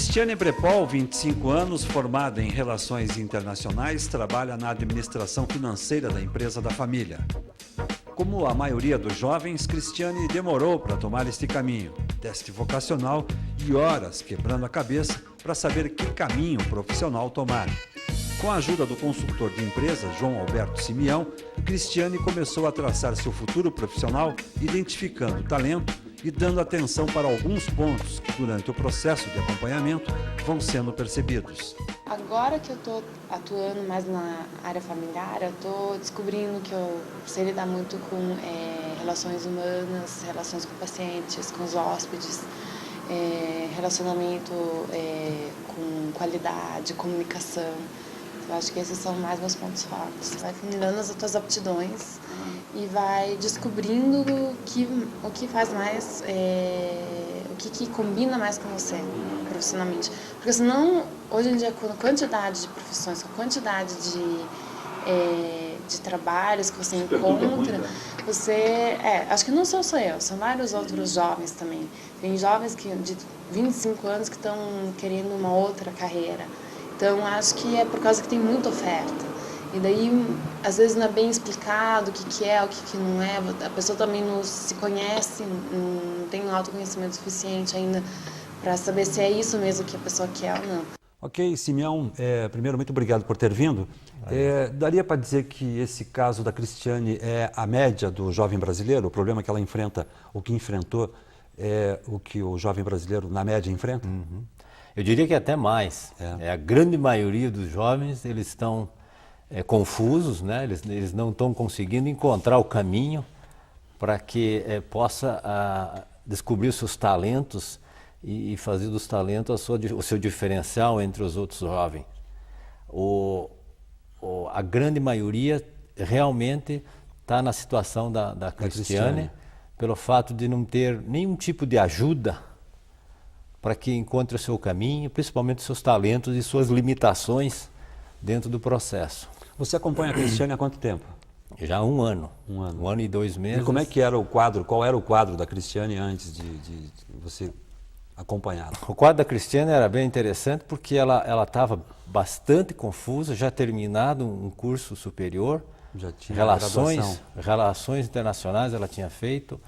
Cristiane Brepol, 25 anos, formada em Relações Internacionais, trabalha na administração financeira da empresa da família. Como a maioria dos jovens, Cristiane demorou para tomar este caminho, teste vocacional e horas quebrando a cabeça para saber que caminho profissional tomar. Com a ajuda do consultor de empresas, João Alberto Simeão, Cristiane começou a traçar seu futuro profissional, identificando talento e dando atenção para alguns pontos que, durante o processo de acompanhamento, vão sendo percebidos. Agora que eu estou atuando mais na área familiar, eu estou descobrindo que eu sei lidar muito com relações humanas, relações com pacientes, com os hóspedes, relacionamento com qualidade, comunicação. Eu acho que esses são mais meus pontos fortes. Você vai afinando as tuas aptidões e vai descobrindo o que faz mais, o que combina mais com você profissionalmente. Porque senão, hoje em dia, com a quantidade de profissões, com a quantidade de trabalhos que você encontra, você... acho que não sou só eu, são vários outros jovens também. Tem jovens de 25 anos que estão querendo uma outra carreira. Então, acho que é por causa que tem muita oferta. E daí, às vezes, não é bem explicado o que é, o que não é. A pessoa também não se conhece, não tem um autoconhecimento suficiente ainda para saber se é isso mesmo que a pessoa quer ou não. Ok, Simeão, primeiro, muito obrigado por ter vindo. Daria para dizer que esse caso da Cristiane é a média do jovem brasileiro? O problema que ela enfrenta, o que enfrentou, é o que o jovem brasileiro, na média, enfrenta? Uhum. Eu diria que até mais. A grande maioria dos jovens, eles estão confusos, né? Eles não estão conseguindo encontrar o caminho para que possa descobrir os seus talentos e fazer dos talentos o seu diferencial entre os outros jovens. A grande maioria realmente está na situação da Cristiane, pelo fato de não ter nenhum tipo de ajuda para que encontre o seu caminho, principalmente os seus talentos e suas limitações dentro do processo. Você acompanha a Cristiane há quanto tempo? Já há um ano. Um ano. 1 ano e 2 meses. E como é que era o quadro? Qual era o quadro da Cristiane antes de você acompanhá-la? O quadro da Cristiane era bem interessante porque ela estava bastante confusa, já terminado um curso superior. Já tinha Relações internacionais ela tinha feito.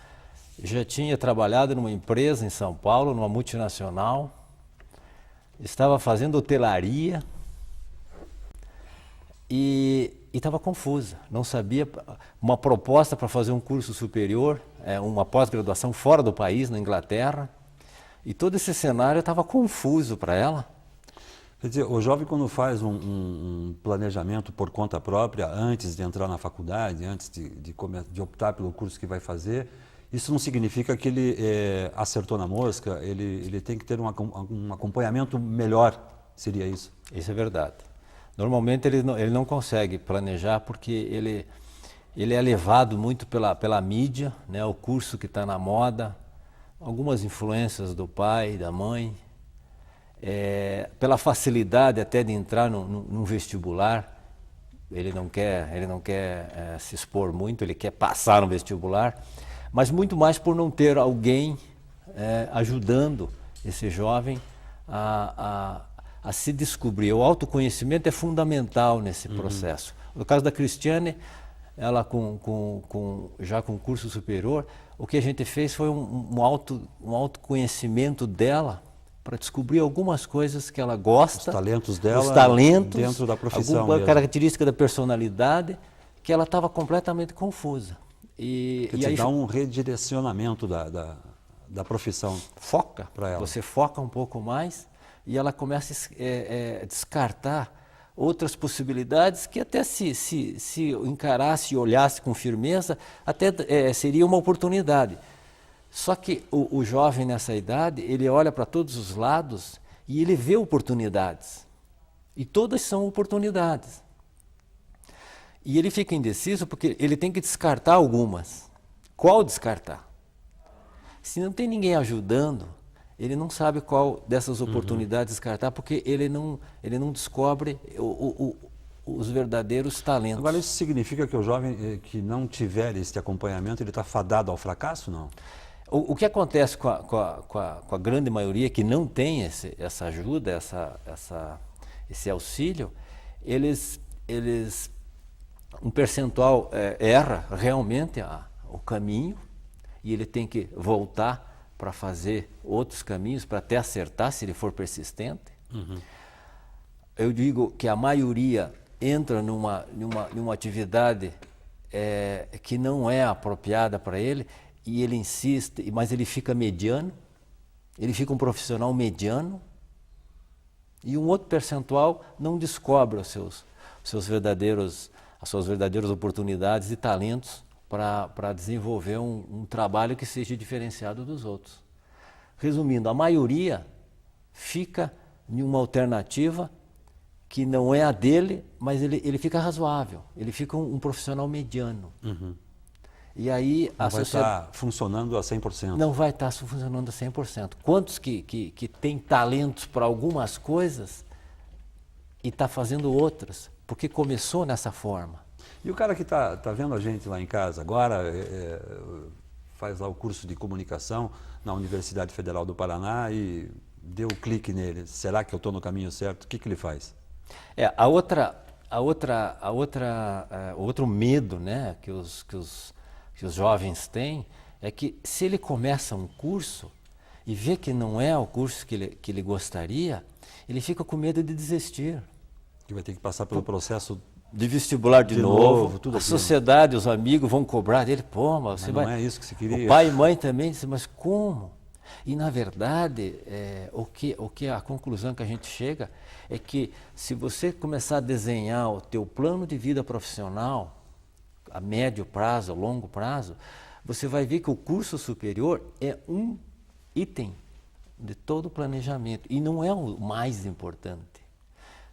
Já tinha trabalhado numa empresa em São Paulo, numa multinacional. Estava fazendo hotelaria e estava confusa. Não sabia uma proposta para fazer um curso superior, uma pós-graduação fora do país, na Inglaterra. E todo esse cenário estava confuso para ela. Quer dizer, o jovem quando faz um planejamento por conta própria, antes de entrar na faculdade, antes de optar pelo curso que vai fazer, isso não significa que ele acertou na mosca, ele tem que ter um acompanhamento melhor, seria isso? Isso é verdade. Normalmente ele não consegue planejar porque ele é levado muito pela mídia, né, o curso que está na moda, algumas influências do pai, da mãe, pela facilidade até de entrar num vestibular. Ele não quer se expor muito, ele quer passar no vestibular, mas muito mais por não ter alguém ajudando esse jovem a se descobrir. O autoconhecimento é fundamental nesse processo. No caso da Cristiane, ela já com curso superior, o que a gente fez foi um autoconhecimento dela para descobrir algumas coisas que ela gosta. Os talentos dela, os talentos, dentro da profissão alguma mesmo. Característica da personalidade, que ela estava completamente confusa. Quer dizer, dá um redirecionamento da profissão. Foca para ela. Você foca um pouco mais e ela começa a descartar outras possibilidades que até se encarasse e olhasse com firmeza, até seria uma oportunidade. Só que o jovem nessa idade, ele olha para todos os lados e ele vê oportunidades. E todas são oportunidades. E ele fica indeciso porque ele tem que descartar algumas. Qual descartar? Se não tem ninguém ajudando, ele não sabe qual dessas oportunidades descartar, porque ele não descobre os verdadeiros talentos. Agora, isso significa que o jovem que não tiver este acompanhamento, ele está fadado ao fracasso, não? O que acontece com a grande maioria que não tem essa ajuda, esse auxílio, um percentual erra realmente o caminho e ele tem que voltar para fazer outros caminhos para até acertar, se ele for persistente. Uhum. Eu digo que a maioria entra numa atividade que não é apropriada para ele e ele insiste, mas ele fica mediano, ele fica um profissional mediano e um outro percentual não descobre as suas verdadeiras oportunidades e talentos para desenvolver um trabalho que seja diferenciado dos outros. Resumindo, a maioria fica em uma alternativa que não é a dele, mas ele fica razoável, ele fica um profissional mediano. Uhum. E aí não vai estar funcionando a 100%. Não vai estar funcionando a 100%. Quantos que têm talentos para algumas coisas e está fazendo outras, porque começou nessa forma. E o cara que está vendo a gente lá em casa agora, faz lá o curso de comunicação na Universidade Federal do Paraná e deu o clique nele. Será que eu estou no caminho certo? O que ele faz? Outro medo, né, que os jovens têm é que se ele começa um curso e vê que não é o curso que ele gostaria, ele fica com medo de desistir. Que vai ter que passar pelo processo de vestibular de novo, tudo a aquilo. Sociedade, os amigos vão cobrar dele, pô, mas você não vai... é isso que você queria. O pai e mãe também dizem, mas como? E na verdade, a conclusão que a gente chega é que se você começar a desenhar o teu plano de vida profissional, a médio prazo, a longo prazo, você vai ver que o curso superior é um item de todo o planejamento e não é o mais importante.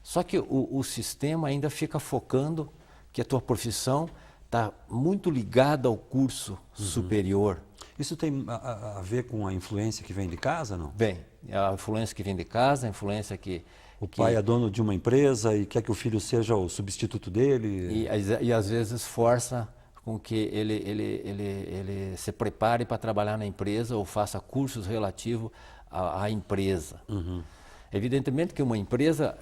Só que o sistema ainda fica focando que a tua profissão está muito ligada ao curso superior. Isso tem a ver com a influência que vem de casa, não? Bem, a influência que vem de casa, a influência que... O pai é dono de uma empresa e quer que o filho seja o substituto dele. E às vezes força com que ele se prepare para trabalhar na empresa ou faça cursos relativos à empresa. Uhum. Evidentemente que uma empresa,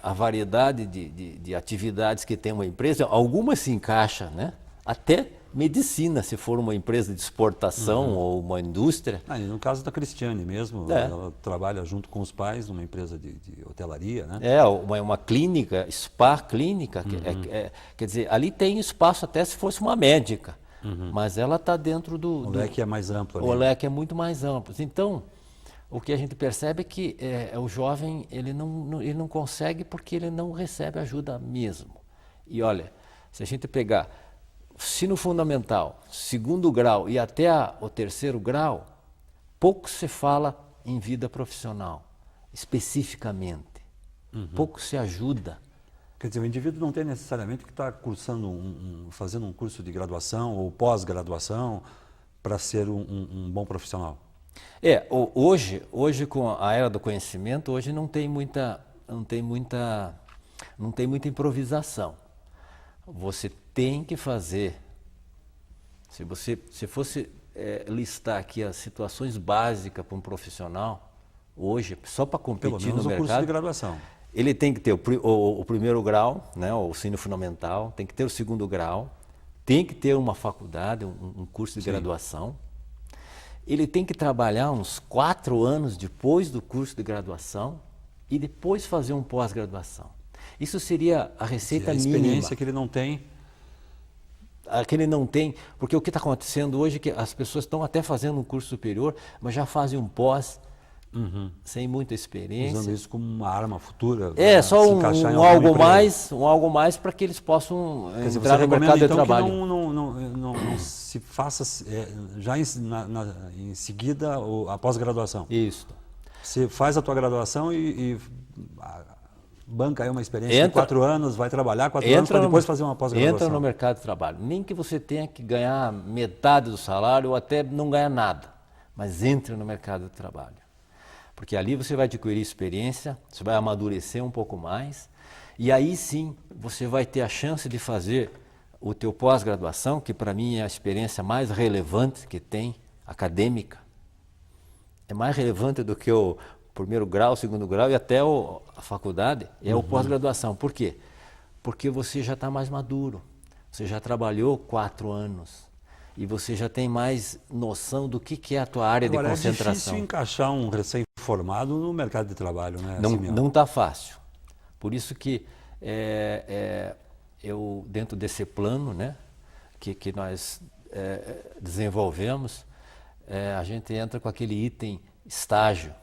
a variedade de atividades que tem uma empresa, algumas se encaixam, né? Até medicina, se for uma empresa de exportação ou uma indústria. No caso da Cristiane mesmo, ela trabalha junto com os pais numa empresa de hotelaria, né? Uma clínica, spa clínica, quer dizer, ali tem espaço até se fosse uma médica, mas ela está dentro do... O leque é mais amplo. O leque é muito mais amplo. Então, o que a gente percebe é que o jovem ele não consegue porque ele não recebe ajuda mesmo. E olha, se a gente pegar ensino fundamental, segundo grau e até o terceiro grau, pouco se fala em vida profissional, especificamente. Pouco se ajuda. Quer dizer, o indivíduo não tem necessariamente que estar cursando fazendo um curso de graduação ou pós-graduação para ser um bom profissional. Hoje com a era do conhecimento, hoje não tem muita improvisação. Você tem que fazer. Se fosse listar aqui as situações básicas para um profissional, hoje, só para competir no mercado... Pelo menos o curso de graduação. Ele tem que ter o primeiro grau, né, o ensino fundamental, tem que ter o segundo grau, tem que ter uma faculdade, um curso de graduação. Ele tem que trabalhar uns 4 anos depois do curso de graduação e depois fazer um pós-graduação. Isso seria a receita mínima. A experiência que ele não tem. Que ele não tem, porque o que está acontecendo hoje é que as pessoas estão até fazendo um curso superior, mas já fazem um pós sem muita experiência. Usando isso como uma arma futura. Só um algo mais para que eles possam entrar no mercado de trabalho. Que não se faça já em seguida a pós-graduação. Isso. Você faz a tua graduação e banca aí uma experiência de 4 anos, vai trabalhar 4 anos para depois fazer uma pós-graduação. Entra no mercado de trabalho. Nem que você tenha que ganhar metade do salário ou até não ganhar nada, mas entre no mercado de trabalho. Porque ali você vai adquirir experiência, você vai amadurecer um pouco mais, e aí sim você vai ter a chance de fazer o teu pós-graduação, que para mim é a experiência mais relevante que tem acadêmica é mais relevante do que o primeiro grau, o segundo grau e até a faculdade, é o pós-graduação. Por quê? Porque você já está mais maduro, você já trabalhou 4 anos e você já tem mais noção do que é a tua área de concentração. É difícil encaixar um recém-formado no mercado de trabalho, né? Não está fácil. Por isso que eu, dentro desse plano, né, que nós desenvolvemos, a gente entra com aquele item estágio.